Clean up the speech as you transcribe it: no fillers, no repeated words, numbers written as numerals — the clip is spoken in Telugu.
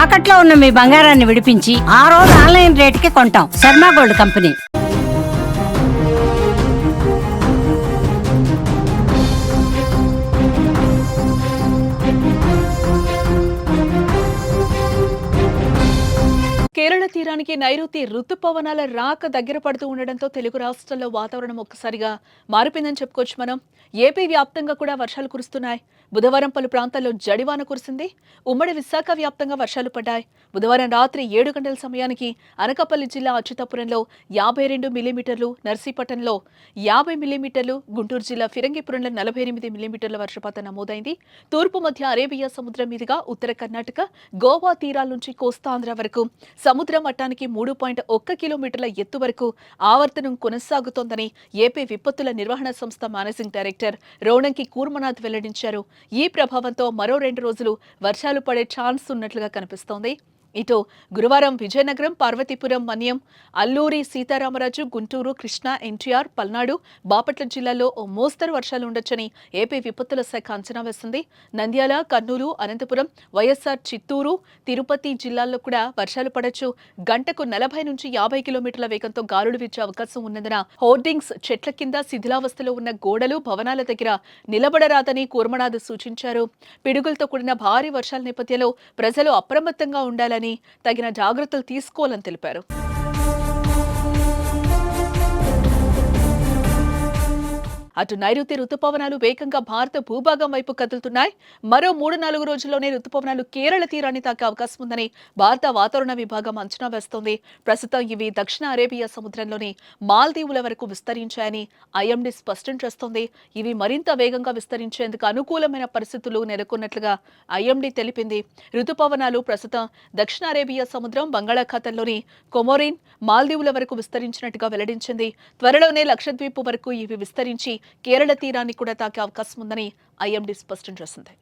తాకట్లో ఉన్న మీ బంగారాన్ని విడిపించి ఆ రోజు ఆన్లైన్ రేటుకి కొంటాం. Sharma gold company. కేరళ తీరానికి నైరుతి రుతుపవనాల రాక దగ్గర పడుతూ ఉండడంతో తెలుగు రాష్ట్రాల్లో వాతావరణం ఒక్కసారిగా మారిపోయిందని చెప్పుకోవచ్చు మనం. ఏపీ వ్యాప్తంగా కూడా వర్షాలు కురుస్తున్నాయి. బుధవారం పలు ప్రాంతాల్లో జడివాన కురిసింది. ఉమ్మడి విశాఖ వ్యాప్తంగా వర్షాలు పడ్డాయి. బుధవారం రాత్రి 7 గంటల సమయానికి అనకాపల్లి జిల్లా అచ్యుతాపురంలో 52 మిల్లీమీటర్లు, నర్సీపట్నంలో 50 మిల్లీమీటర్లు, గుంటూరు జిల్లా ఫిరంగిపురంలో 48 మిల్లీమీటర్ల వర్షపాతం నమోదైంది. తూర్పు మధ్య అరేబియా సముద్రం మీదుగా ఉత్తర కర్ణాటక, గోవా తీరాల నుంచి కోస్తాంధ్ర వరకు సముద్ర మట్టానికి 3.1 కిలోమీటర్ల ఎత్తు వరకు ఆవర్తనం కొనసాగుతోందని ఏపీ విపత్తుల నిర్వహణ సంస్థ మేనేజింగ్ డైరెక్టర్ రోణంకి కూర్మనాథ్ వెల్లడించారు. ఈ ప్రభావంతో మరో 2 రోజులు వర్షాలు పడే ఛాన్స్ ఉన్నట్లుగా కనిపిస్తోంది. ఇటు గురువారం విజయనగరం, పార్వతీపురం, మన్యం, అల్లూరి సీతారామరాజు, గుంటూరు, కృష్ణా, ఎన్టీఆర్, పల్నాడు, బాపట్ల జిల్లాల్లో ఓ మోస్తరు వర్షాలు ఉండొచ్చని ఏపీ విపత్తుల శాఖ అంచనా వేసింది. నంద్యాల, కర్నూలు, అనంతపురం, వైఎస్ఆర్, చిత్తూరు, తిరుపతి జిల్లాల్లో కూడా వర్షాలు పడొచ్చు. గంటకు 40 నుంచి 50 కిలోమీటర్ల వేగంతో గాలులు వీచే అవకాశం ఉన్నందున హోర్డింగ్స్, చెట్ల కింద శిథిలావస్థలో ఉన్న గోడలు, భవనాల దగ్గర నిలబడరాదని కూర్మనాథ్ సూచించారు. పిడుగులతో కూడిన భారీ వర్షాల నేపథ్యంలో ప్రజలు అప్రమత్తంగా ఉండాలని, తగిన జాగ్రత్తలు తీసుకోవాలని తెలిపారు. అటు నైరుతి రుతుపవనాలు వేగంగా భారత భూభాగం వైపు కదులుతున్నాయి. మరో 3-4 రోజుల్లోనే రుతుపవనాలు కేరళ తీరాన్ని తాకే అవకాశం ఉందని భారత వాతావరణ విభాగం అంచనా వేస్తోంది. ప్రస్తుతం ఇవి దక్షిణ అరేబియా సముద్రంలోని మాల్దీవుల వరకు విస్తరించాయని ఐఎండీ స్పష్టం చేస్తోంది. ఇవి మరింత వేగంగా విస్తరించేందుకు అనుకూలమైన పరిస్థితులు నెలకొన్నట్లుగా ఐఎండీ తెలిపింది. రుతుపవనాలు ప్రస్తుతం దక్షిణ అరేబియా సముద్రం, బంగాళాఖాతంలోని కొమోరిన్, మాల్దీవుల వరకు విస్తరించినట్టుగా వెల్లడించింది. త్వరలోనే లక్షద్వీప్ వరకు ఇవి విస్తరించి కేరళ తీరాన్ని కూడా తాకే అవకాశం ఉందని ఐఎండీ స్పష్టం చేసింది.